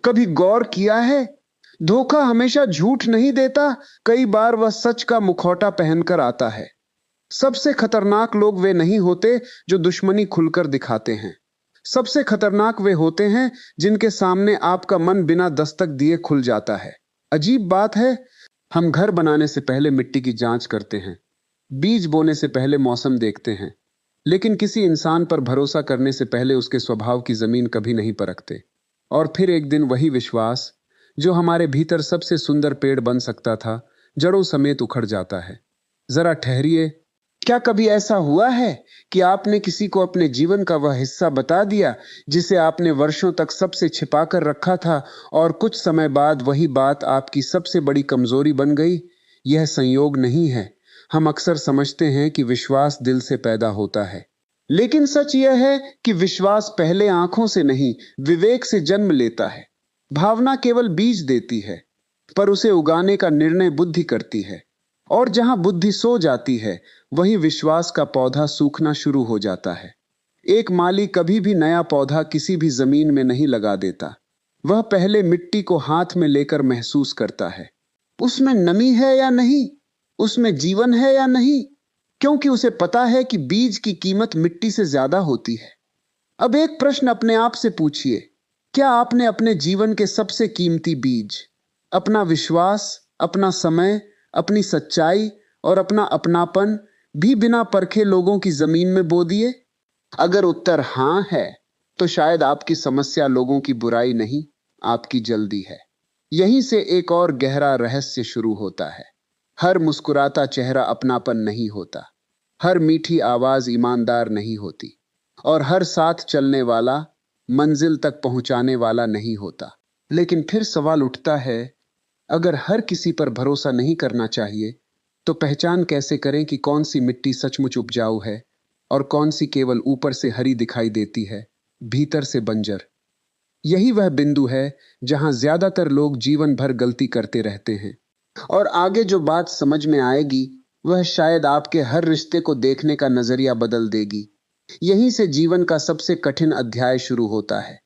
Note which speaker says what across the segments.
Speaker 1: कभी गौर किया है, धोखा हमेशा झूठ नहीं देता, कई बार वह सच का मुखौटा पहनकर आता है। सबसे खतरनाक लोग वे नहीं होते जो दुश्मनी खुलकर दिखाते हैं। सबसे खतरनाक वे होते हैं जिनके सामने आपका मन बिना दस्तक दिए खुल जाता है। अजीब बात है, हम घर बनाने से पहले मिट्टी की जांच करते हैं, बीज बोने से पहले मौसम देखते हैं, लेकिन किसी इंसान पर भरोसा करने से पहले उसके स्वभाव की जमीन कभी नहीं परखते। और फिर एक दिन वही विश्वास जो हमारे भीतर सबसे सुंदर पेड़ बन सकता था, जड़ों समेत उखड़ जाता है। जरा ठहरिए, क्या कभी ऐसा हुआ है कि आपने किसी को अपने जीवन का वह हिस्सा बता दिया जिसे आपने वर्षों तक सबसे छिपा कर रखा था, और कुछ समय बाद वही बात आपकी सबसे बड़ी कमजोरी बन गई? यह संयोग नहीं है। हम अक्सर समझते हैं कि विश्वास दिल से पैदा होता है, लेकिन सच यह है कि विश्वास पहले आंखों से नहीं, विवेक से जन्म लेता है। भावना केवल बीज देती है, पर उसे उगाने का निर्णय बुद्धि करती है। और जहां बुद्धि सो जाती है, वहीं विश्वास का पौधा सूखना शुरू हो जाता है। एक माली कभी भी नया पौधा किसी भी जमीन में नहीं लगा देता। वह पहले मिट्टी को हाथ में लेकर महसूस करता है, उसमें नमी है या नहीं, उसमें जीवन है या नहीं, क्योंकि उसे पता है कि बीज की कीमत मिट्टी से ज्यादा होती है। अब एक प्रश्न अपने आप से पूछिए, क्या आपने अपने जीवन के सबसे कीमती बीज, अपना विश्वास, अपना समय, अपनी सच्चाई और अपना अपनापन भी बिना परखे लोगों की जमीन में बो दिए? अगर उत्तर हां है, तो शायद आपकी समस्या लोगों की बुराई नहीं, आपकी जल्दी है। यहीं से एक और गहरा रहस्य शुरू होता है। हर मुस्कुराता चेहरा अपनापन नहीं होता, हर मीठी आवाज ईमानदार नहीं होती, और हर साथ चलने वाला मंजिल तक पहुंचाने वाला नहीं होता। लेकिन फिर सवाल उठता है, अगर हर किसी पर भरोसा नहीं करना चाहिए, तो पहचान कैसे करें कि कौन सी मिट्टी सचमुच उपजाऊ है और कौन सी केवल ऊपर से हरी दिखाई देती है, भीतर से बंजर? यही वह बिंदु है जहां ज्यादातर लोग जीवन भर गलती करते रहते हैं। और आगे जो बात समझ में आएगी, वह शायद आपके हर रिश्ते को देखने का नजरिया बदल देगी। यहीं से जीवन का सबसे कठिन अध्याय शुरू होता है,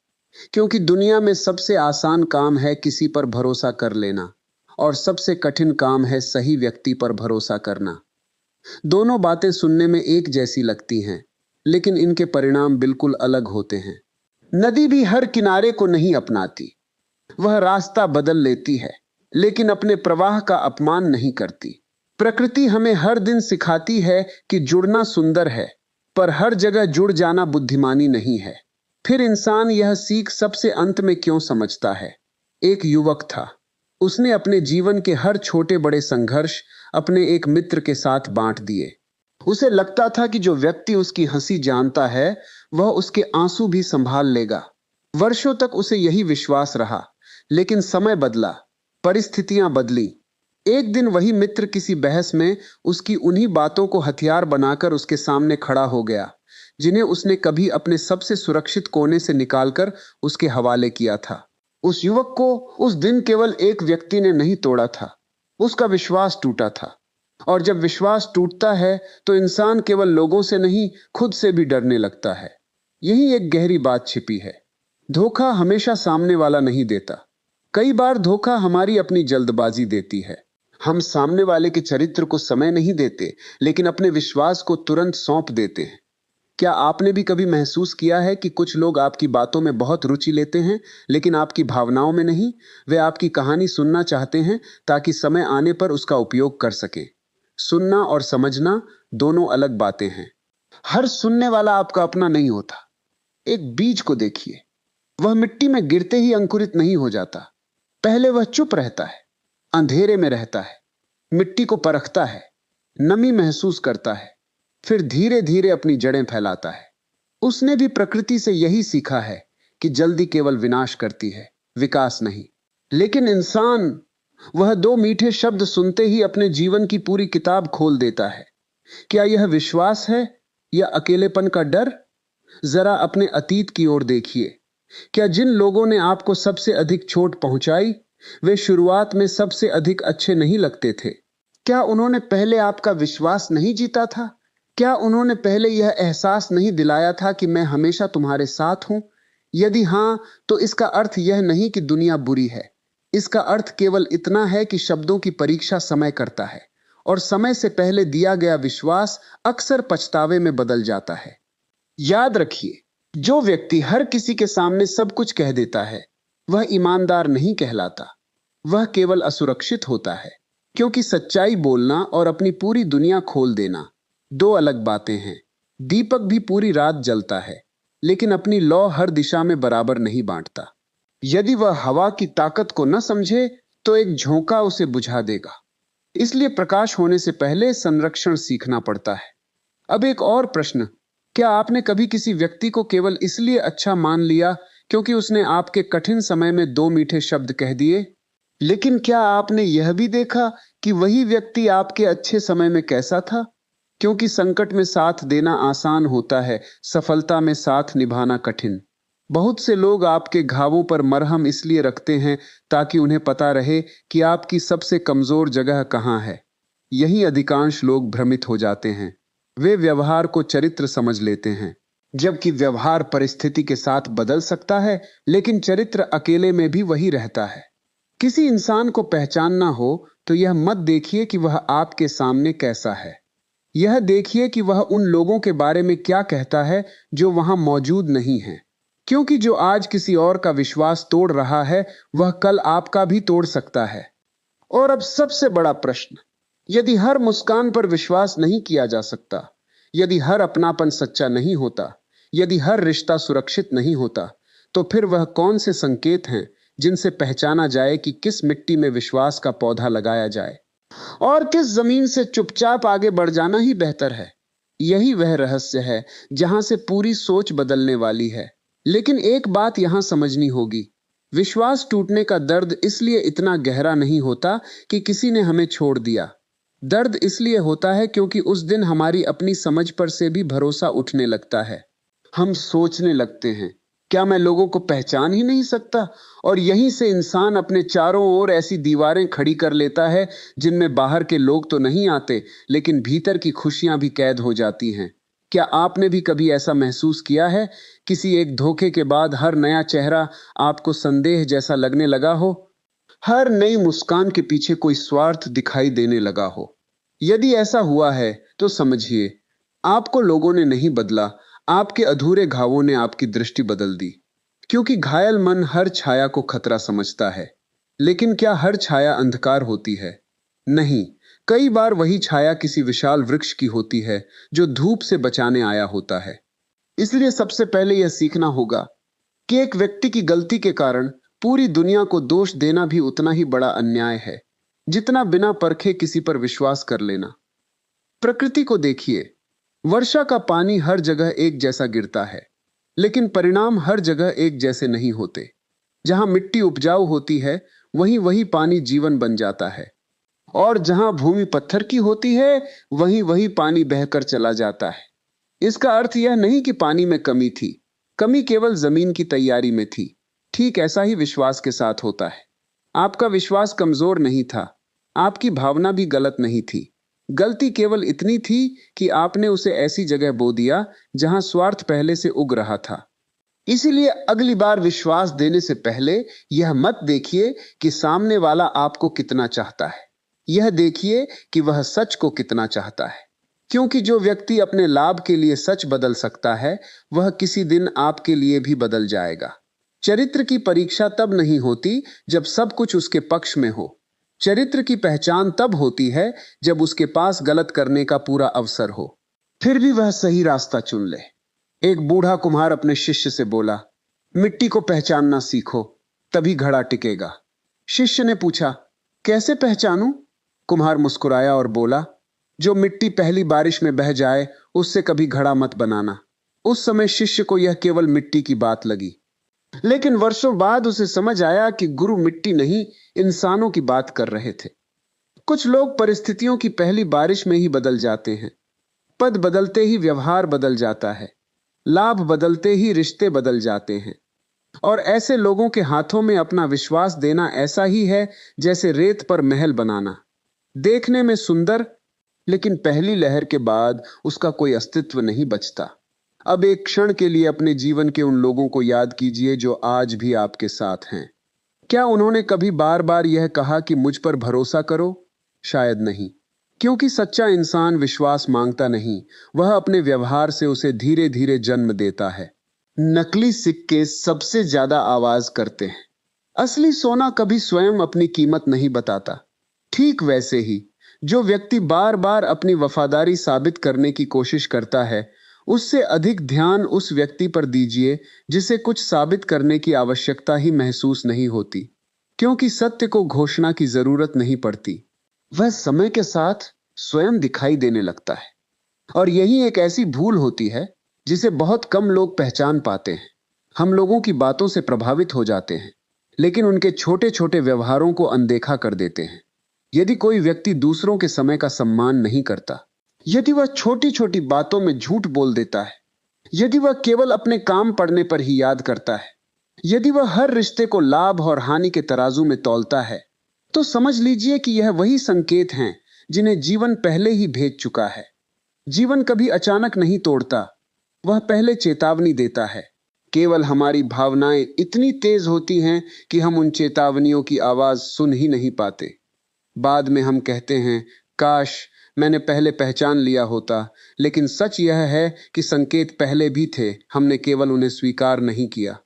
Speaker 1: क्योंकि दुनिया में सबसे आसान काम है किसी पर भरोसा कर लेना, और सबसे कठिन काम है सही व्यक्ति पर भरोसा करना। दोनों बातें सुनने में एक जैसी लगती हैं, लेकिन इनके परिणाम बिल्कुल अलग होते हैं। नदी भी हर किनारे को नहीं अपनाती, वह रास्ता बदल लेती है, लेकिन अपने प्रवाह का अपमान नहीं करती। प्रकृति हमें हर दिन सिखाती है कि जुड़ना सुंदर है, पर हर जगह जुड़ जाना बुद्धिमानी नहीं है। फिर इंसान यह सीख सबसे अंत में क्यों समझता है? एक युवक था, उसने अपने जीवन के हर छोटे बड़े संघर्ष अपने एक मित्र के साथ बांट दिए। उसे लगता था कि जो व्यक्ति उसकी हंसी जानता है, वह उसके आंसू भी संभाल लेगा। वर्षों तक उसे यही विश्वास रहा, लेकिन समय बदला, परिस्थितियां बदली। एक दिन वही मित्र किसी बहस में उसकी उन्हीं बातों को हथियार बनाकर उसके सामने खड़ा हो गया, जिन्हें उसने कभी अपने सबसे सुरक्षित कोने से निकालकर उसके हवाले किया था। उस युवक को उस दिन केवल एक व्यक्ति ने नहीं तोड़ा था, उसका विश्वास टूटा था। और जब विश्वास टूटता है, तो इंसान केवल लोगों से नहीं, खुद से भी डरने लगता है। यही एक गहरी बात छिपी है। धोखा हमेशा सामने वाला नहीं देता, कई बार धोखा हमारी अपनी जल्दबाजी देती है। हम सामने वाले के चरित्र को समय नहीं देते, लेकिन अपने विश्वास को तुरंत सौंप देते हैं। क्या आपने भी कभी महसूस किया है कि कुछ लोग आपकी बातों में बहुत रुचि लेते हैं, लेकिन आपकी भावनाओं में नहीं? वे आपकी कहानी सुनना चाहते हैं ताकि समय आने पर उसका उपयोग कर सकें। सुनना और समझना दोनों अलग बातें हैं। हर सुनने वाला आपका अपना नहीं होता। एक बीज को देखिए, वह मिट्टी में गिरते ही अंकुरित नहीं हो जाता। पहले वह चुप रहता है, अंधेरे में रहता है, मिट्टी को परखता है, नमी महसूस करता है, फिर धीरे धीरे अपनी जड़ें फैलाता है। उसने भी प्रकृति से यही सीखा है कि जल्दी केवल विनाश करती है, विकास नहीं। लेकिन इंसान, वह दो मीठे शब्द सुनते ही अपने जीवन की पूरी किताब खोल देता है। क्या यह विश्वास है या अकेलेपन का डर? जरा अपने अतीत की ओर देखिए। क्या जिन लोगों ने आपको सबसे अधिक चोट पहुंचाई, वे शुरुआत में सबसे अधिक अच्छे नहीं लगते थे? क्या उन्होंने पहले आपका विश्वास नहीं जीता था? क्या उन्होंने पहले यह एहसास नहीं दिलाया था कि मैं हमेशा तुम्हारे साथ हूं? यदि हां, तो इसका अर्थ यह नहीं कि दुनिया बुरी है। इसका अर्थ केवल इतना है कि शब्दों की परीक्षा समय करता है, और समय से पहले दिया गया विश्वास अक्सर पछतावे में बदल जाता है। याद रखिए, जो व्यक्ति हर किसी के सामने सब कुछ कह देता है, वह ईमानदार नहीं कहलाता। वह केवल असुरक्षित होता है, क्योंकि सच्चाई बोलना और अपनी पूरी दुनिया खोल देना दो अलग बातें हैं। दीपक भी पूरी रात जलता है, लेकिन अपनी लौ हर दिशा में बराबर नहीं बांटता। यदि वह हवा की ताकत को न समझे, तो एक झोंका उसे बुझा देगा। इसलिए प्रकाश होने से पहले संरक्षण सीखना पड़ता है। अब एक और प्रश्न, क्या आपने कभी किसी व्यक्ति को केवल इसलिए अच्छा मान लिया क्योंकि उसने आपके कठिन समय में दो मीठे शब्द कह दिए? लेकिन क्या आपने यह भी देखा कि वही व्यक्ति आपके अच्छे समय में कैसा था? क्योंकि संकट में साथ देना आसान होता है, सफलता में साथ निभाना कठिन। बहुत से लोग आपके घावों पर मरहम इसलिए रखते हैं ताकि उन्हें पता रहे कि आपकी सबसे कमजोर जगह कहां है। यही अधिकांश लोग भ्रमित हो जाते हैं। वे व्यवहार को चरित्र समझ लेते हैं, जबकि व्यवहार परिस्थिति के साथ बदल सकता है, लेकिन चरित्र अकेले में भी वही रहता है। किसी इंसान को पहचानना हो तो यह मत देखिए कि वह आपके सामने कैसा है। यह देखिए कि वह उन लोगों के बारे में क्या कहता है जो वहां मौजूद नहीं हैं। क्योंकि जो आज किसी और का विश्वास तोड़ रहा है, वह कल आपका भी तोड़ सकता है। और अब सबसे बड़ा प्रश्न, यदि हर मुस्कान पर विश्वास नहीं किया जा सकता, यदि हर अपनापन सच्चा नहीं होता, यदि हर रिश्ता सुरक्षित नहीं होता, तो फिर वह कौन से संकेत हैं जिनसे पहचाना जाए कि किस मिट्टी में विश्वास का पौधा लगाया जाए और किस जमीन से चुपचाप आगे बढ़ जाना ही बेहतर है? यही वह रहस्य है जहां से पूरी सोच बदलने वाली है। लेकिन एक बात यहां समझनी होगी, विश्वास टूटने का दर्द इसलिए इतना गहरा नहीं होता कि किसी ने हमें छोड़ दिया। दर्द इसलिए होता है क्योंकि उस दिन हमारी अपनी समझ पर से भी भरोसा उठने लगता है। हम सोचने लगते हैं, क्या मैं लोगों को पहचान ही नहीं सकता? और यहीं से इंसान अपने चारों ओर ऐसी दीवारें खड़ी कर लेता है जिनमें बाहर के लोग तो नहीं आते, लेकिन भीतर की खुशियां भी कैद हो जाती हैं। क्या आपने भी कभी ऐसा महसूस किया है? किसी एक धोखे के बाद हर नया चेहरा आपको संदेह जैसा लगने लगा हो, हर नई मुस्कान के पीछे कोई स्वार्थ दिखाई देने लगा हो। यदि ऐसा हुआ है तो समझिए, आपको लोगों ने नहीं बदला, आपके अधूरे घावों ने आपकी दृष्टि बदल दी। क्योंकि घायल मन हर छाया को खतरा समझता है। लेकिन क्या हर छाया अंधकार होती है? नहीं। कई बार वही छाया किसी विशाल वृक्ष की होती है जो धूप से बचाने आया होता है। इसलिए सबसे पहले यह सीखना होगा कि एक व्यक्ति की गलती के कारण पूरी दुनिया को दोष देना भी उतना ही बड़ा अन्याय है जितना बिना परखे किसी पर विश्वास कर लेना। प्रकृति को देखिए, वर्षा का पानी हर जगह एक जैसा गिरता है, लेकिन परिणाम हर जगह एक जैसे नहीं होते। जहां मिट्टी उपजाऊ होती है, वहीं वही पानी जीवन बन जाता है, और जहां भूमि पत्थर की होती है, वहीं वही पानी बहकर चला जाता है। इसका अर्थ यह नहीं कि पानी में कमी थी, कमी केवल जमीन की तैयारी में थी। ठीक ऐसा ही विश्वास के साथ होता है। आपका विश्वास कमजोर नहीं था, आपकी भावना भी गलत नहीं थी। गलती केवल इतनी थी कि आपने उसे ऐसी जगह बो दिया जहां स्वार्थ पहले से उग रहा था। इसीलिए अगली बार विश्वास देने से पहले यह मत देखिए कि सामने वाला आपको कितना चाहता है, यह देखिए कि वह सच को कितना चाहता है। क्योंकि जो व्यक्ति अपने लाभ के लिए सच बदल सकता है, वह किसी दिन आपके लिए भी बदल जाएगा। चरित्र की परीक्षा तब नहीं होती जब सब कुछ उसके पक्ष में हो। चरित्र की पहचान तब होती है जब उसके पास गलत करने का पूरा अवसर हो, फिर भी वह सही रास्ता चुन ले। एक बूढ़ा कुम्हार अपने शिष्य से बोला, मिट्टी को पहचानना सीखो, तभी घड़ा टिकेगा। शिष्य ने पूछा, कैसे पहचानूं? कुम्हार मुस्कुराया और बोला, जो मिट्टी पहली बारिश में बह जाए, उससे कभी घड़ा मत बनाना। उस समय शिष्य को यह केवल मिट्टी की बात लगी, लेकिन वर्षों बाद उसे समझ आया कि गुरु मिट्टी नहीं, इंसानों की बात कर रहे थे। कुछ लोग परिस्थितियों की पहली बारिश में ही बदल जाते हैं। पद बदलते ही व्यवहार बदल जाता है, लाभ बदलते ही रिश्ते बदल जाते हैं। और ऐसे लोगों के हाथों में अपना विश्वास देना ऐसा ही है जैसे रेत पर महल बनाना। देखने में सुंदर, लेकिन पहली लहर के बाद उसका कोई अस्तित्व नहीं बचता। अब एक क्षण के लिए अपने जीवन के उन लोगों को याद कीजिए जो आज भी आपके साथ हैं। क्या उन्होंने कभी बार बार यह कहा कि मुझ पर भरोसा करो? शायद नहीं, क्योंकि सच्चा इंसान विश्वास मांगता नहीं, वह अपने व्यवहार से उसे धीरे धीरे जन्म देता है। नकली सिक्के सबसे ज्यादा आवाज करते हैं। असली सोना कभी स्वयं अपनी कीमत नहीं बताता। ठीक वैसे ही जो व्यक्ति बार बार अपनी वफादारी साबित करने की कोशिश करता है, उससे अधिक ध्यान उस व्यक्ति पर दीजिए जिसे कुछ साबित करने की आवश्यकता ही महसूस नहीं होती, क्योंकि सत्य को घोषणा की जरूरत नहीं पड़ती, वह समय के साथ स्वयं दिखाई देने लगता है। और यही एक ऐसी भूल होती है जिसे बहुत कम लोग पहचान पाते हैं। हम लोगों की बातों से प्रभावित हो जाते हैं, लेकिन उनके छोटे छोटे व्यवहारों को अनदेखा कर देते हैं। यदि कोई व्यक्ति दूसरों के समय का सम्मान नहीं करता, यदि वह छोटी छोटी बातों में झूठ बोल देता है, यदि वह केवल अपने काम पड़ने पर ही याद करता है, यदि वह हर रिश्ते को लाभ और हानि के तराजू में तौलता है, तो समझ लीजिए कि यह वही संकेत हैं जिन्हें जीवन पहले ही भेज चुका है। जीवन कभी अचानक नहीं तोड़ता, वह पहले चेतावनी देता है। केवल हमारी भावनाएं इतनी तेज होती हैं कि हम उन चेतावनियों की आवाज सुन ही नहीं पाते। बाद में हम कहते हैं, काश मैंने पहले पहचान लिया होता। लेकिन सच यह है कि संकेत पहले भी थे, हमने केवल उन्हें स्वीकार नहीं किया।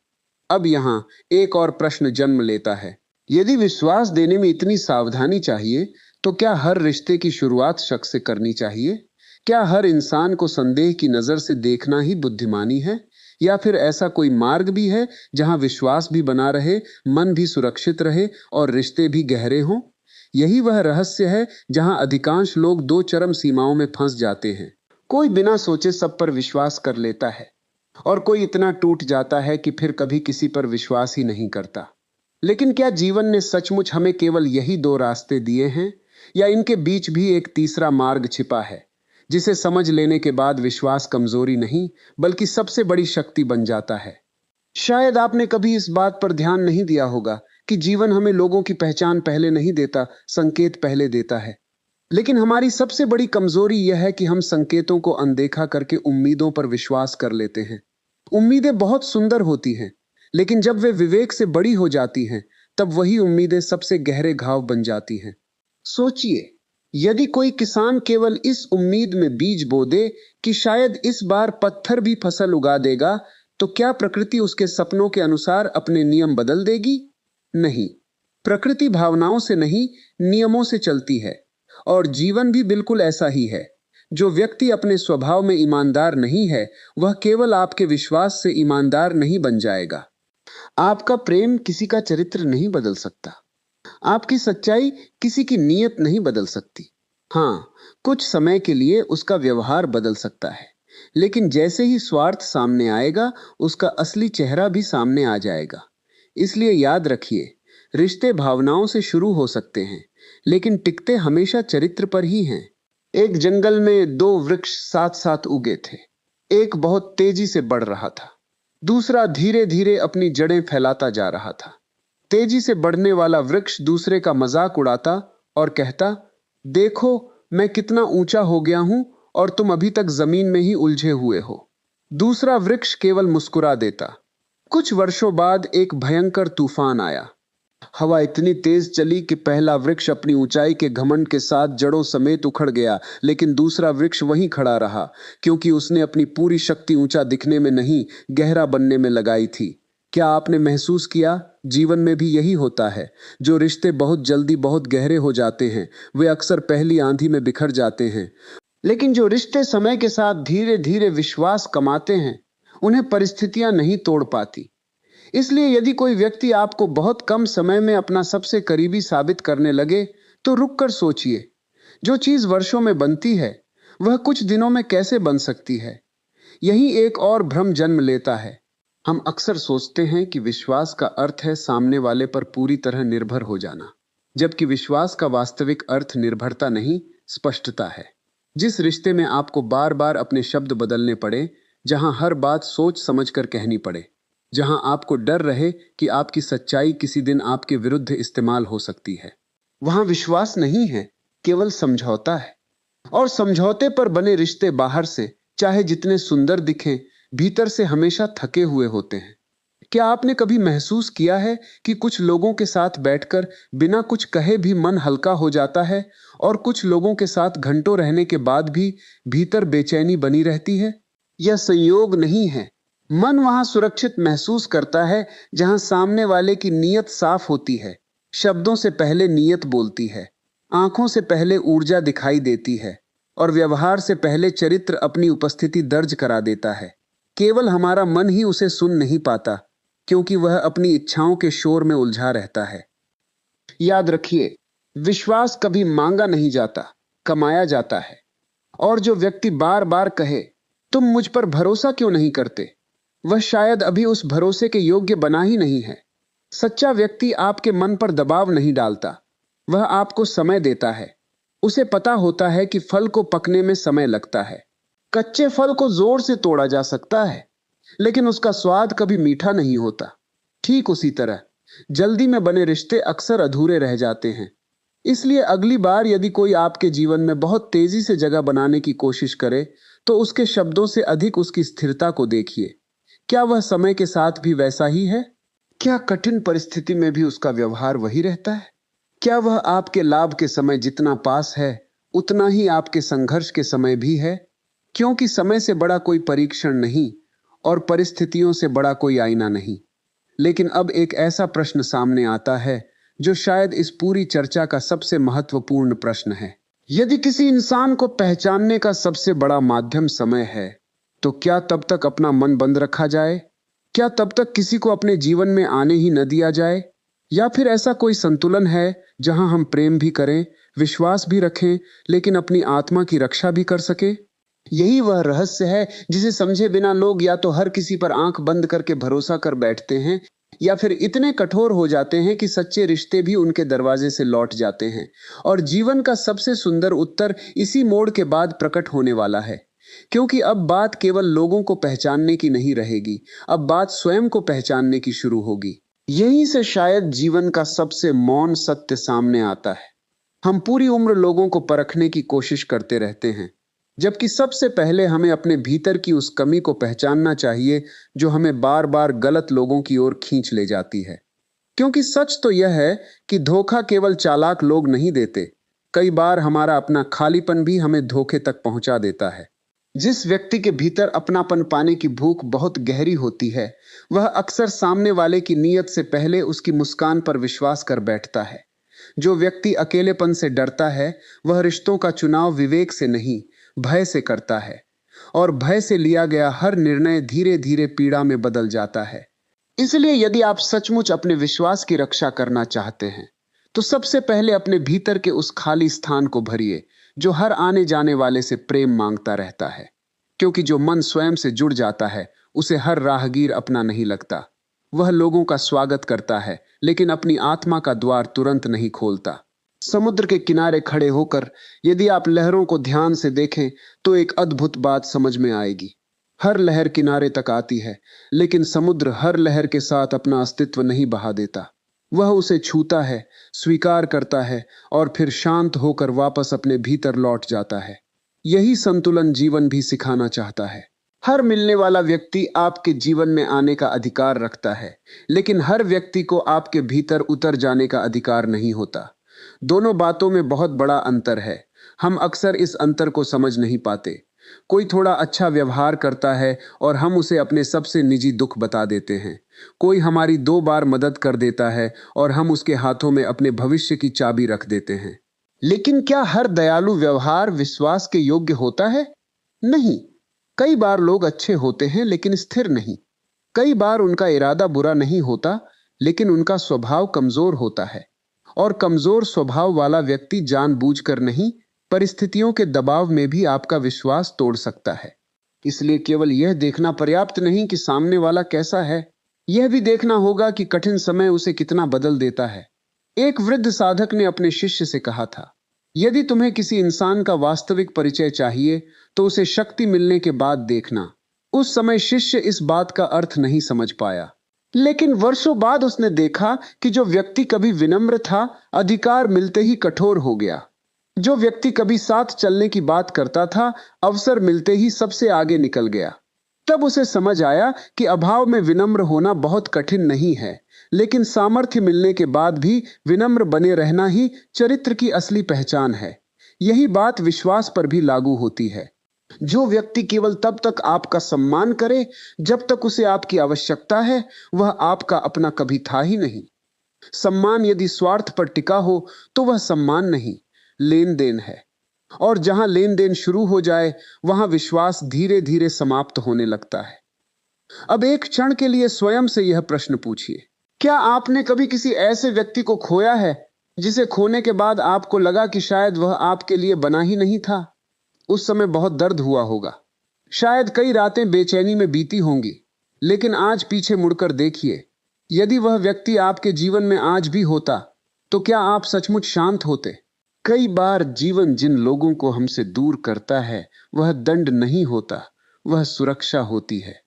Speaker 1: अब यहां एक और प्रश्न जन्म लेता है। यदि विश्वास देने में इतनी सावधानी चाहिए, तो क्या हर रिश्ते की शुरुआत शक से करनी चाहिए? क्या हर इंसान को संदेह की नजर से देखना ही बुद्धिमानी है? या फिर ऐसा कोई मार्ग भी है जहां विश्वास भी बना रहे, मन भी सुरक्षित रहे और रिश्ते भी गहरे हों? यही वह रहस्य है जहां अधिकांश लोग दो चरम सीमाओं में फंस जाते हैं। कोई बिना सोचे सब पर विश्वास कर लेता है, और कोई इतना टूट जाता है कि फिर कभी किसी पर विश्वास ही नहीं करता। लेकिन क्या जीवन ने सचमुच हमें केवल यही दो रास्ते दिए हैं, या इनके बीच भी एक तीसरा मार्ग छिपा है, जिसे समझ लेने के बाद विश्वास कमजोरी नहीं बल्कि सबसे बड़ी शक्ति बन जाता है? शायद आपने कभी इस बात पर ध्यान नहीं दिया होगा कि जीवन हमें लोगों की पहचान पहले नहीं देता, संकेत पहले देता है। लेकिन हमारी सबसे बड़ी कमजोरी यह है कि हम संकेतों को अनदेखा करके उम्मीदों पर विश्वास कर लेते हैं। उम्मीदें बहुत सुंदर होती हैं, लेकिन जब वे विवेक से बड़ी हो जाती हैं, तब वही उम्मीदें सबसे गहरे घाव बन जाती हैं। सोचिए, यदि कोई किसान केवल इस उम्मीद में बीज बो दे कि शायद इस बार पत्थर भी फसल उगा देगा, तो क्या प्रकृति उसके सपनों के अनुसार अपने नियम बदल देगी? नहीं। प्रकृति भावनाओं से नहीं, नियमों से चलती है। और जीवन भी बिल्कुल ऐसा ही है। जो व्यक्ति अपने स्वभाव में ईमानदार नहीं है, वह केवल आपके विश्वास से ईमानदार नहीं बन जाएगा। आपका प्रेम किसी का चरित्र नहीं बदल सकता। आपकी सच्चाई किसी की नीयत नहीं बदल सकती। हाँ, कुछ समय के लिए उसका व्यवहार बदल सकता है, लेकिन जैसे ही स्वार्थ सामने आएगा, उसका असली चेहरा भी सामने आ जाएगा। इसलिए याद रखिए, रिश्ते भावनाओं से शुरू हो सकते हैं, लेकिन टिकते हमेशा चरित्र पर ही हैं। एक जंगल में दो वृक्ष साथ साथ उगे थे। एक बहुत तेजी से बढ़ रहा था, दूसरा धीरे धीरे अपनी जड़ें फैलाता जा रहा था। तेजी से बढ़ने वाला वृक्ष दूसरे का मजाक उड़ाता और कहता, देखो मैं कितना ऊंचा हो गया हूं और तुम अभी तक जमीन में ही उलझे हुए हो। दूसरा वृक्ष केवल मुस्कुरा देता। कुछ वर्षों बाद एक भयंकर तूफान आया। हवा इतनी तेज चली कि पहला वृक्ष अपनी ऊंचाई के घमंड के साथ जड़ों समेत उखड़ गया, लेकिन दूसरा वृक्ष वहीं खड़ा रहा, क्योंकि उसने अपनी पूरी शक्ति ऊंचा दिखने में नहीं, गहरा बनने में लगाई थी। क्या आपने महसूस किया? जीवन में भी यही होता है। जो रिश्ते बहुत जल्दी बहुत गहरे हो जाते हैं, वे अक्सर पहली आंधी में बिखर जाते हैं। लेकिन जो रिश्ते समय के साथ धीरे धीरे विश्वास कमाते हैं, उन्हें परिस्थितियां नहीं तोड़ पाती। इसलिए यदि कोई व्यक्ति आपको बहुत कम समय में अपना सबसे करीबी साबित करने लगे, तो रुककर सोचिए, जो चीज वर्षों में बनती है, वह कुछ दिनों में कैसे बन सकती है? यही एक और भ्रम जन्म लेता है। हम अक्सर सोचते हैं कि विश्वास का अर्थ है सामने वाले पर पूरी तरह निर्भर हो जाना, जबकि विश्वास का वास्तविक अर्थ निर्भरता नहीं, स्पष्टता है। जिस रिश्ते में आपको बार बार अपने शब्द बदलने पड़े, जहां हर बात सोच समझकर कहनी पड़े, जहां आपको डर रहे कि आपकी सच्चाई किसी दिन आपके विरुद्ध इस्तेमाल हो सकती है, वहां विश्वास नहीं है, केवल समझौता है। और समझौते पर बने रिश्ते बाहर से चाहे जितने सुंदर दिखें, भीतर से हमेशा थके हुए होते हैं। क्या आपने कभी महसूस किया है कि कुछ लोगों के साथ बैठकर बिना कुछ कहे भी मन हल्का हो जाता है और कुछ लोगों के साथ घंटों रहने के बाद भी भीतर बेचैनी बनी रहती है? यह संयोग नहीं है। मन वहां सुरक्षित महसूस करता है जहां सामने वाले की नीयत साफ होती है, शब्दों से पहले नीयत बोलती है, आंखों से पहले ऊर्जा दिखाई देती है और व्यवहार से पहले चरित्र अपनी उपस्थिति दर्ज करा देता है। केवल हमारा मन ही उसे सुन नहीं पाता, क्योंकि वह अपनी इच्छाओं के शोर में उलझा रहता है। याद रखिए, विश्वास कभी मांगा नहीं जाता, कमाया जाता है। और जो व्यक्ति बार बार कहे, तुम मुझ पर भरोसा क्यों नहीं करते, वह शायद अभी उस भरोसे के योग्य बना ही नहीं है। सच्चा व्यक्ति आपके मन पर दबाव नहीं डालता, वह आपको समय देता है। उसे पता होता है कि फल को पकने में समय लगता है। कच्चे फल को जोर से तोड़ा जा सकता है, लेकिन उसका स्वाद कभी मीठा नहीं होता। ठीक उसी तरह जल्दी में बने रिश्ते अक्सर अधूरे रह जाते हैं। इसलिए अगली बार यदि कोई आपके जीवन में बहुत तेजी से जगह बनाने की कोशिश करे, तो उसके शब्दों से अधिक उसकी स्थिरता को देखिए। क्या वह समय के साथ भी वैसा ही है? क्या कठिन परिस्थिति में भी उसका व्यवहार वही रहता है? क्या वह आपके लाभ के समय जितना पास है, उतना ही आपके संघर्ष के समय भी है? क्योंकि समय से बड़ा कोई परीक्षण नहीं और परिस्थितियों से बड़ा कोई आईना नहीं। लेकिन अब एक ऐसा प्रश्न सामने आता है जो शायद इस पूरी चर्चा का सबसे महत्वपूर्ण प्रश्न है। यदि किसी इंसान को पहचानने का सबसे बड़ा माध्यम समय है, तो क्या तब तक अपना मन बंद रखा जाए? क्या तब तक किसी को अपने जीवन में आने ही न दिया जाए? या फिर ऐसा कोई संतुलन है जहां हम प्रेम भी करें, विश्वास भी रखें, लेकिन अपनी आत्मा की रक्षा भी कर सके? यही वह रहस्य है जिसे समझे बिना लोग या तो हर किसी पर आंख बंद करके भरोसा कर बैठते हैं, या फिर इतने कठोर हो जाते हैं कि सच्चे रिश्ते भी उनके दरवाजे से लौट जाते हैं। और जीवन का सबसे सुंदर उत्तर इसी मोड़ के बाद प्रकट होने वाला है, क्योंकि अब बात केवल लोगों को पहचानने की नहीं रहेगी, अब बात स्वयं को पहचानने की शुरू होगी। यहीं से शायद जीवन का सबसे मौन सत्य सामने आता है। हम पूरी उम्र लोगों को परखने की कोशिश करते रहते हैं, जबकि सबसे पहले हमें अपने भीतर की उस कमी को पहचानना चाहिए जो हमें बार बार गलत लोगों की ओर खींच ले जाती है। क्योंकि सच तो यह है कि धोखा केवल चालाक लोग नहीं देते, कई बार हमारा अपना खालीपन भी हमें धोखे तक पहुंचा देता है। जिस व्यक्ति के भीतर अपनापन पाने की भूख बहुत गहरी होती है, वह अक्सर सामने वाले की नीयत से पहले उसकी मुस्कान पर विश्वास कर बैठता है। जो व्यक्ति अकेलेपन से डरता है, वह रिश्तों का चुनाव विवेक से नहीं, भय से करता है, और भय से लिया गया हर निर्णय धीरे धीरे पीड़ा में बदल जाता है। इसलिए यदि आप सचमुच अपने विश्वास की रक्षा करना चाहते हैं, तो सबसे पहले अपने भीतर के उस खाली स्थान को भरिए जो हर आने जाने वाले से प्रेम मांगता रहता है। क्योंकि जो मन स्वयं से जुड़ जाता है, उसे हर राहगीर अपना नहीं लगता। वह लोगों का स्वागत करता है, लेकिन अपनी आत्मा का द्वार तुरंत नहीं खोलता। समुद्र के किनारे खड़े होकर यदि आप लहरों को ध्यान से देखें, तो एक अद्भुत बात समझ में आएगी। हर लहर किनारे तक आती है, लेकिन समुद्र हर लहर के साथ अपना अस्तित्व नहीं बहा देता। वह उसे छूता है, स्वीकार करता है और फिर शांत होकर वापस अपने भीतर लौट जाता है। यही संतुलन जीवन भी सिखाना चाहता है। हर मिलने वाला व्यक्ति आपके जीवन में आने का अधिकार रखता है, लेकिन हर व्यक्ति को आपके भीतर उतर जाने का अधिकार नहीं होता। दोनों बातों में बहुत बड़ा अंतर है। हम अक्सर इस अंतर को समझ नहीं पाते। कोई थोड़ा अच्छा व्यवहार करता है और हम उसे अपने सबसे निजी दुख बता देते हैं। कोई हमारी 2 बार मदद कर देता है और हम उसके हाथों में अपने भविष्य की चाबी रख देते हैं। लेकिन क्या हर दयालु व्यवहार विश्वास के योग्य होता है? नहीं। कई बार लोग अच्छे होते हैं लेकिन स्थिर नहीं। कई बार उनका इरादा बुरा नहीं होता, लेकिन उनका स्वभाव कमजोर होता है। और कमजोर स्वभाव वाला व्यक्ति जानबूझकर नहीं, परिस्थितियों के दबाव में भी आपका विश्वास तोड़ सकता है। इसलिए केवल यह देखना पर्याप्त नहीं कि सामने वाला कैसा है, यह भी देखना होगा कि कठिन समय उसे कितना बदल देता है। एक वृद्ध साधक ने अपने शिष्य से कहा था, यदि तुम्हें किसी इंसान का वास्तविक परिचय चाहिए, तो उसे शक्ति मिलने के बाद देखना। उस समय शिष्य इस बात का अर्थ नहीं समझ पाया, लेकिन वर्षों बाद उसने देखा कि जो व्यक्ति कभी विनम्र था, अधिकार मिलते ही कठोर हो गया। जो व्यक्ति कभी साथ चलने की बात करता था, अवसर मिलते ही सबसे आगे निकल गया। तब उसे समझ आया कि अभाव में विनम्र होना बहुत कठिन नहीं है, लेकिन सामर्थ्य मिलने के बाद भी विनम्र बने रहना ही चरित्र की असली पहचान है। यही बात विश्वास पर भी लागू होती है। जो व्यक्ति केवल तब तक आपका सम्मान करे जब तक उसे आपकी आवश्यकता है, वह आपका अपना कभी था ही नहीं। सम्मान यदि स्वार्थ पर टिका हो तो वह सम्मान नहीं, लेन देन है। और जहां लेन देन शुरू हो जाए, वहां विश्वास धीरे धीरे समाप्त होने लगता है। अब एक क्षण के लिए स्वयं से यह प्रश्न पूछिए, क्या आपने कभी किसी ऐसे व्यक्ति को खोया है जिसे खोने के बाद आपको लगा कि शायद वह आपके लिए बना ही नहीं था? उस समय बहुत दर्द हुआ होगा, शायद कई रातें बेचैनी में बीती होंगी। लेकिन आज पीछे मुड़कर देखिए, यदि वह व्यक्ति आपके जीवन में आज भी होता, तो क्या आप सचमुच शांत होते? कई बार जीवन जिन लोगों को हमसे दूर करता है, वह दंड नहीं होता, वह सुरक्षा होती है।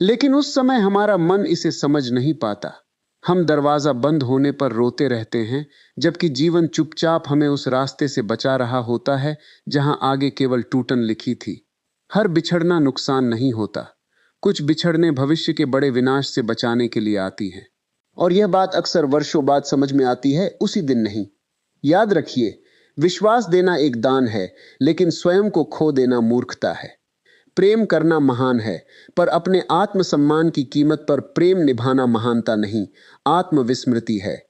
Speaker 1: लेकिन उस समय हमारा मन इसे समझ नहीं पाता। हम दरवाजा बंद होने पर रोते रहते हैं, जबकि जीवन चुपचाप हमें उस रास्ते से बचा रहा होता है जहां आगे केवल टूटन लिखी थी। हर बिछड़ना नुकसान नहीं होता, कुछ बिछड़ने भविष्य के बड़े विनाश से बचाने के लिए आती हैं। और यह बात अक्सर वर्षों बाद समझ में आती है, उसी दिन नहीं। याद रखिए, विश्वास देना एक दान है, लेकिन स्वयं को खो देना मूर्खता है। प्रेम करना महान है, पर अपने आत्मसम्मान की कीमत पर प्रेम निभाना महानता नहीं, आत्मविस्मृति है।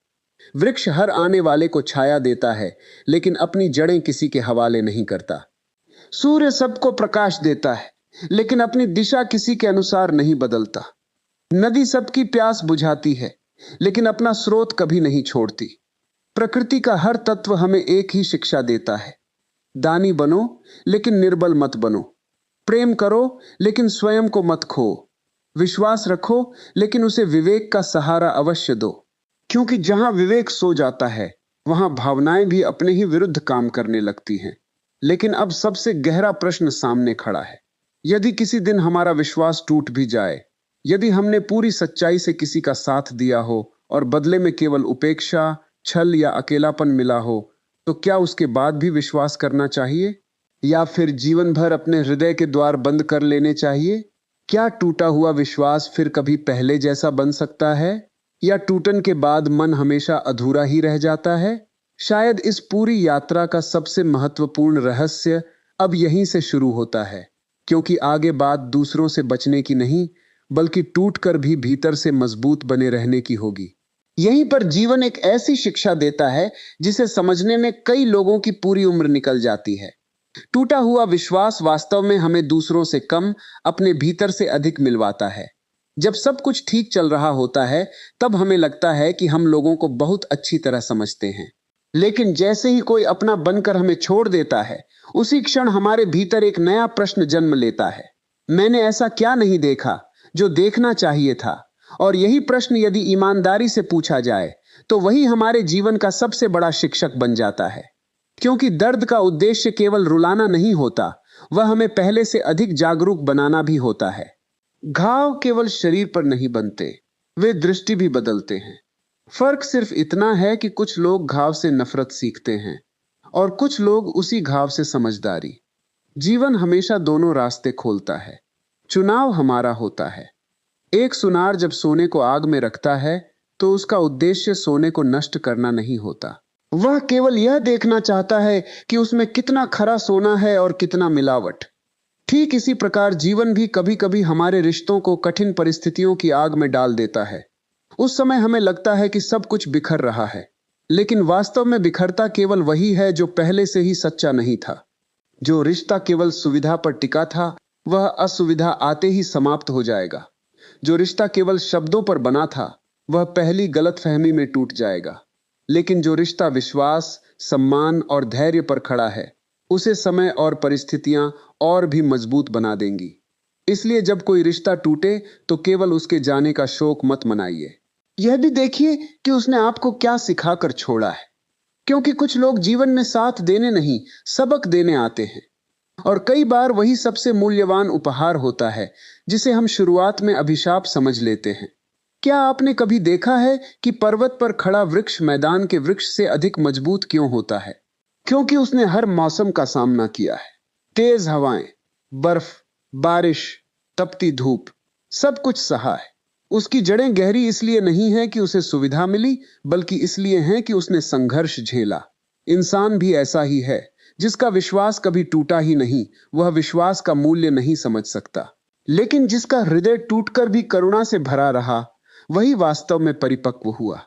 Speaker 1: वृक्ष हर आने वाले को छाया देता है, लेकिन अपनी जड़ें किसी के हवाले नहीं करता। सूर्य सबको प्रकाश देता है, लेकिन अपनी दिशा किसी के अनुसार नहीं बदलता। नदी सबकी प्यास बुझाती है, लेकिन अपना स्रोत कभी नहीं छोड़ती। प्रकृति का हर तत्व हमें एक ही शिक्षा देता है, दानी बनो लेकिन निर्बल मत बनो। प्रेम करो लेकिन स्वयं को मत खो। विश्वास रखो लेकिन उसे विवेक का सहारा अवश्य दो। क्योंकि जहां विवेक सो जाता है, वहां भावनाएं भी अपने ही विरुद्ध काम करने लगती हैं। लेकिन अब सबसे गहरा प्रश्न सामने खड़ा है। यदि किसी दिन हमारा विश्वास टूट भी जाए, यदि हमने पूरी सच्चाई से किसी का साथ दिया हो और बदले में केवल उपेक्षा, छल या अकेलापन मिला हो, तो क्या उसके बाद भी विश्वास करना चाहिए, या फिर जीवन भर अपने हृदय के द्वार बंद कर लेने चाहिए? क्या टूटा हुआ विश्वास फिर कभी पहले जैसा बन सकता है, या टूटन के बाद मन हमेशा अधूरा ही रह जाता है? शायद इस पूरी यात्रा का सबसे महत्वपूर्ण रहस्य अब यहीं से शुरू होता है, क्योंकि आगे बात दूसरों से बचने की नहीं, बल्कि टूटकर भी भीतर से मजबूत बने रहने की होगी। यहीं पर जीवन एक ऐसी शिक्षा देता है जिसे समझने में कई लोगों की पूरी उम्र निकल जाती है। टूटा हुआ विश्वास वास्तव में हमें दूसरों से कम, अपने भीतर से अधिक मिलवाता है। जब सब कुछ ठीक चल रहा होता है, तब हमें लगता है कि हम लोगों को बहुत अच्छी तरह समझते हैं। लेकिन जैसे ही कोई अपना बनकर हमें छोड़ देता है, उसी क्षण हमारे भीतर एक नया प्रश्न जन्म लेता है, मैंने ऐसा क्या नहीं देखा जो देखना चाहिए था? और यही प्रश्न यदि ईमानदारी से पूछा जाए, तो वही हमारे जीवन का सबसे बड़ा शिक्षक बन जाता है। क्योंकि दर्द का उद्देश्य केवल रुलाना नहीं होता, वह हमें पहले से अधिक जागरूक बनाना भी होता है। घाव केवल शरीर पर नहीं बनते, वे दृष्टि भी बदलते हैं। फर्क सिर्फ इतना है कि कुछ लोग घाव से नफरत सीखते हैं और कुछ लोग उसी घाव से समझदारी। जीवन हमेशा दोनों रास्ते खोलता है, चुनाव हमारा होता है। एक सुनार जब सोने को आग में रखता है, तो उसका उद्देश्य सोने को नष्ट करना नहीं होता। वह केवल यह देखना चाहता है कि उसमें कितना खरा सोना है और कितना मिलावट। ठीक इसी प्रकार जीवन भी कभी कभी हमारे रिश्तों को कठिन परिस्थितियों की आग में डाल देता है। उस समय हमें लगता है कि सब कुछ बिखर रहा है, लेकिन वास्तव में बिखरता केवल वही है जो पहले से ही सच्चा नहीं था। जो रिश्ता केवल सुविधा पर टिका था, वह असुविधा आते ही समाप्त हो जाएगा। जो रिश्ता केवल शब्दों पर बना था, वह पहली गलतफहमी में टूट जाएगा। लेकिन जो रिश्ता विश्वास, सम्मान और धैर्य पर खड़ा है, उसे समय और परिस्थितियां और भी मजबूत बना देंगी। इसलिए जब कोई रिश्ता टूटे, तो केवल उसके जाने का शोक मत मनाइए, यह भी देखिए कि उसने आपको क्या सिखाकर छोड़ा है। क्योंकि कुछ लोग जीवन में साथ देने नहीं, सबक देने आते हैं, और कई बार वही सबसे मूल्यवान उपहार होता है जिसे हम शुरुआत में अभिशाप समझ लेते हैं। क्या आपने कभी देखा है कि पर्वत पर खड़ा वृक्ष मैदान के वृक्ष से अधिक मजबूत क्यों होता है? क्योंकि उसने हर मौसम का सामना किया है। तेज हवाएं, बर्फ, बारिश, तपती धूप, सब कुछ सहा है। उसकी जड़ें गहरी इसलिए नहीं है कि उसे सुविधा मिली, बल्कि इसलिए है कि उसने संघर्ष झेला। इंसान भी ऐसा ही है, जिसका विश्वास कभी टूटा ही नहीं, वह विश्वास का मूल्य नहीं समझ सकता। लेकिन जिसका हृदय टूटकर भी करुणा से भरा रहा, वही वास्तव में परिपक्व हुआ।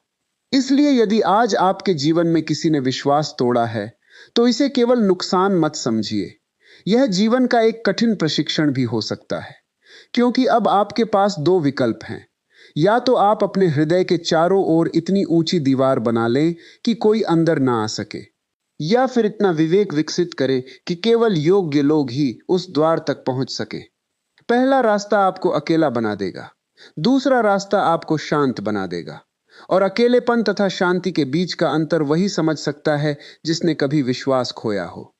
Speaker 1: इसलिए यदि आज आपके जीवन में किसी ने विश्वास तोड़ा है, तो इसे केवल नुकसान मत समझिए। यह जीवन का एक कठिन प्रशिक्षण भी हो सकता है, क्योंकि अब आपके पास दो विकल्प हैं। या तो आप अपने हृदय के चारों ओर इतनी ऊंची दीवार बना लें कि कोई अंदर ना आ सके, या फिर इतना विवेक विकसित करें कि केवल योग्य लोग ही उस द्वार तक पहुंच सके। पहला रास्ता आपको अकेला बना देगा, दूसरा रास्ता आपको शांत बना देगा। और अकेलेपन तथा शांति के बीच का अंतर वही समझ सकता है जिसने कभी विश्वास खोया हो।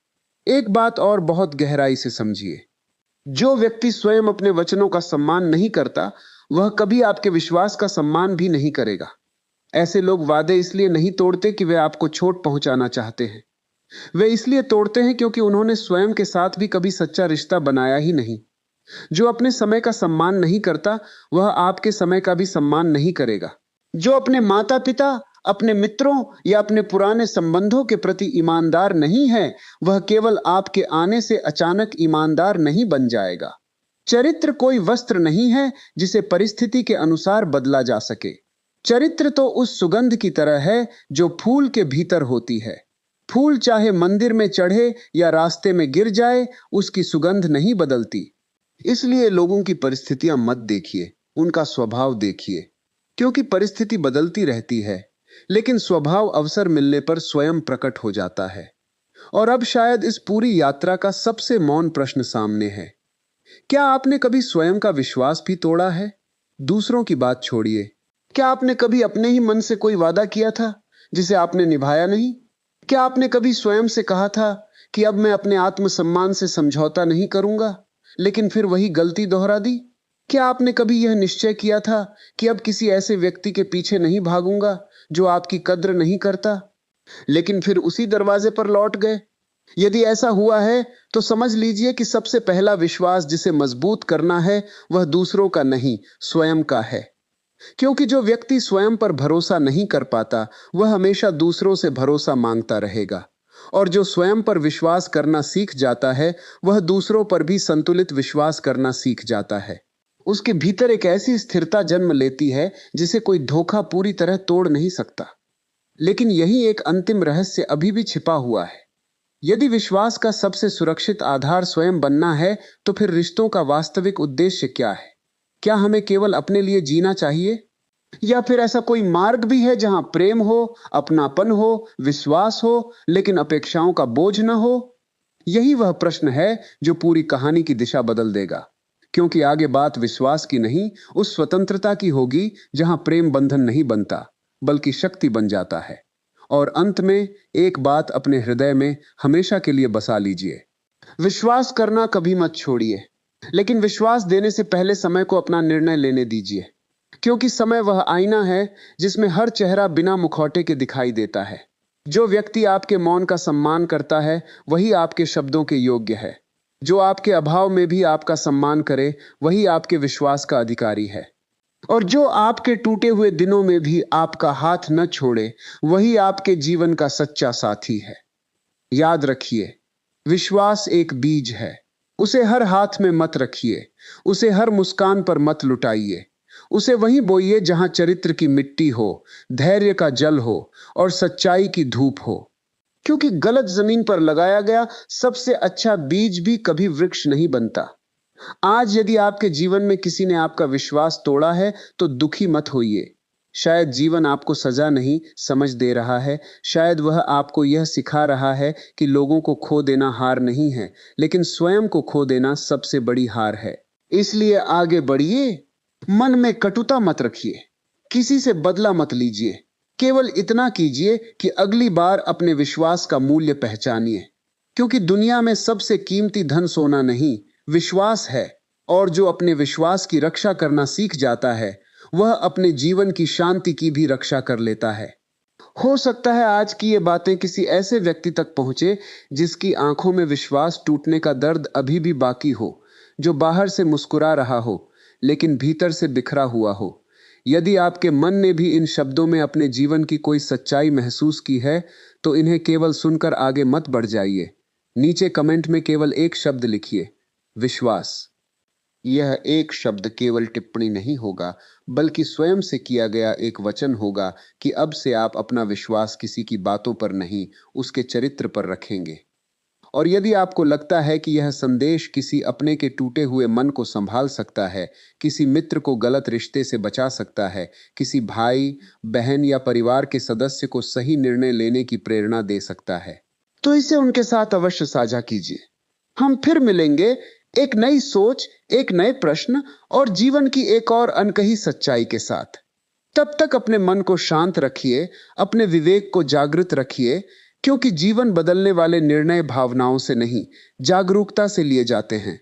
Speaker 1: एक बात और बहुत गहराई से समझिए, जो व्यक्ति स्वयं अपने वचनों का सम्मान नहीं करता, वह कभी आपके विश्वास का सम्मान भी नहीं करेगा। ऐसे लोग वादे इसलिए नहीं तोड़ते कि वे आपको चोट पहुंचाना चाहते हैं, वे इसलिए तोड़ते हैं क्योंकि उन्होंने स्वयं के साथ भी कभी सच्चा रिश्ता बनाया ही नहीं। जो अपने समय का सम्मान नहीं करता, वह आपके समय का भी सम्मान नहीं करेगा। जो अपने माता पिता, अपने मित्रों या अपने पुराने संबंधों के प्रति ईमानदार नहीं है, वह केवल आपके आने से अचानक ईमानदार नहीं बन जाएगा। चरित्र कोई वस्त्र नहीं है जिसे परिस्थिति के अनुसार बदला जा सके। चरित्र तो उस सुगंध की तरह है जो फूल के भीतर होती है। फूल चाहे मंदिर में चढ़े या रास्ते में गिर जाए, उसकी सुगंध नहीं बदलती। इसलिए लोगों की परिस्थितियां मत देखिए, उनका स्वभाव देखिए, क्योंकि परिस्थिति बदलती रहती है, लेकिन स्वभाव अवसर मिलने पर स्वयं प्रकट हो जाता है। और अब शायद इस पूरी यात्रा का सबसे मौन प्रश्न सामने है, क्या आपने कभी स्वयं का विश्वास भी तोड़ा है? दूसरों की बात छोड़िए, क्या आपने कभी अपने ही मन से कोई वादा किया था जिसे आपने निभाया नहीं? क्या आपने कभी स्वयं से कहा था कि अब मैं अपने आत्मसम्मान से समझौता नहीं करूंगा, लेकिन फिर वही गलती दोहरा दी? क्या आपने कभी यह निश्चय किया था कि अब किसी ऐसे व्यक्ति के पीछे नहीं भागूंगा जो आपकी कद्र नहीं करता, लेकिन फिर उसी दरवाजे पर लौट गए? यदि ऐसा हुआ है, तो समझ लीजिए कि सबसे पहला विश्वास जिसे मजबूत करना है, वह दूसरों का नहीं, स्वयं का है। क्योंकि जो व्यक्ति स्वयं पर भरोसा नहीं कर पाता, वह हमेशा दूसरों से भरोसा मांगता रहेगा। और जो स्वयं पर विश्वास करना सीख जाता है, वह दूसरों पर भी संतुलित विश्वास करना सीख जाता है। उसके भीतर एक ऐसी स्थिरता जन्म लेती है जिसे कोई धोखा पूरी तरह तोड़ नहीं सकता। लेकिन यही एक अंतिम रहस्य अभी भी छिपा हुआ है। यदि विश्वास का सबसे सुरक्षित आधार स्वयं बनना है, तो फिर रिश्तों का वास्तविक उद्देश्य क्या है? क्या हमें केवल अपने लिए जीना चाहिए, या फिर ऐसा कोई मार्ग भी है जहां प्रेम हो, अपनापन हो, विश्वास हो, लेकिन अपेक्षाओं का बोझ न हो? यही वह प्रश्न है जो पूरी कहानी की दिशा बदल देगा। क्योंकि आगे बात विश्वास की नहीं, उस स्वतंत्रता की होगी जहां प्रेम बंधन नहीं बनता, बल्कि शक्ति बन जाता है। और अंत में एक बात अपने हृदय में हमेशा के लिए बसा लीजिए, विश्वास करना कभी मत छोड़िए, लेकिन विश्वास देने से पहले समय को अपना निर्णय लेने दीजिए। क्योंकि समय वह आईना है जिसमें हर चेहरा बिना मुखौटे के दिखाई देता है। जो व्यक्ति आपके मौन का सम्मान करता है, वही आपके शब्दों के योग्य है। जो आपके अभाव में भी आपका सम्मान करे, वही आपके विश्वास का अधिकारी है। और जो आपके टूटे हुए दिनों में भी आपका हाथ न छोड़े, वही आपके जीवन का सच्चा साथी है। याद रखिए, विश्वास एक बीज है। उसे हर हाथ में मत रखिए, उसे हर मुस्कान पर मत लुटाइए। उसे वहीं बोइए जहां चरित्र की मिट्टी हो, धैर्य का जल हो और सच्चाई की धूप हो। क्योंकि गलत जमीन पर लगाया गया सबसे अच्छा बीज भी कभी वृक्ष नहीं बनता। आज यदि आपके जीवन में किसी ने आपका विश्वास तोड़ा है, तो दुखी मत होइए। शायद जीवन आपको सजा नहीं, समझ दे रहा है। शायद वह आपको यह सिखा रहा है कि लोगों को खो देना हार नहीं है, लेकिन स्वयं को खो देना सबसे बड़ी हार है। इसलिए आगे बढ़िए, मन में कटुता मत रखिए, किसी से बदला मत लीजिए। केवल इतना कीजिए कि अगली बार अपने विश्वास का मूल्य पहचानिए। क्योंकि दुनिया में सबसे कीमती धन सोना नहीं, विश्वास है। और जो अपने विश्वास की रक्षा करना सीख जाता है, वह अपने जीवन की शांति की भी रक्षा कर लेता है। हो सकता है आज की ये बातें किसी ऐसे व्यक्ति तक पहुंचे जिसकी आंखों में विश्वास टूटने का दर्द अभी भी बाकी हो, जो बाहर से मुस्कुरा रहा हो लेकिन भीतर से बिखरा हुआ हो। यदि आपके मन ने भी इन शब्दों में अपने जीवन की कोई सच्चाई महसूस की है तो इन्हें केवल सुनकर आगे मत बढ़ जाइए। नीचे कमेंट में केवल एक शब्द लिखिए, विश्वास। यह एक शब्द केवल टिप्पणी नहीं होगा, बल्कि स्वयं से किया गया एक वचन होगा कि अब से आप अपना विश्वास किसी की बातों पर नहीं, उसके चरित्र पर रखेंगे। और यदि आपको लगता है कि यह संदेश किसी अपने के टूटे हुए मन को संभाल सकता है, किसी मित्र को गलत रिश्ते से बचा सकता है, किसी भाई, बहन या परिवार के सदस्य को सही निर्णय लेने की प्रेरणा दे सकता है, तो इसे उनके साथ अवश्य साझा कीजिए। हम फिर मिलेंगे एक नई सोच, एक नए प्रश्न और जीवन की एक और अनकही सच्चाई के साथ। तब तक अपने मन को शांत रखिए, अपने विवेक को जागृत रखिए, क्योंकि जीवन बदलने वाले निर्णय भावनाओं से नहीं, जागरूकता से लिए जाते हैं।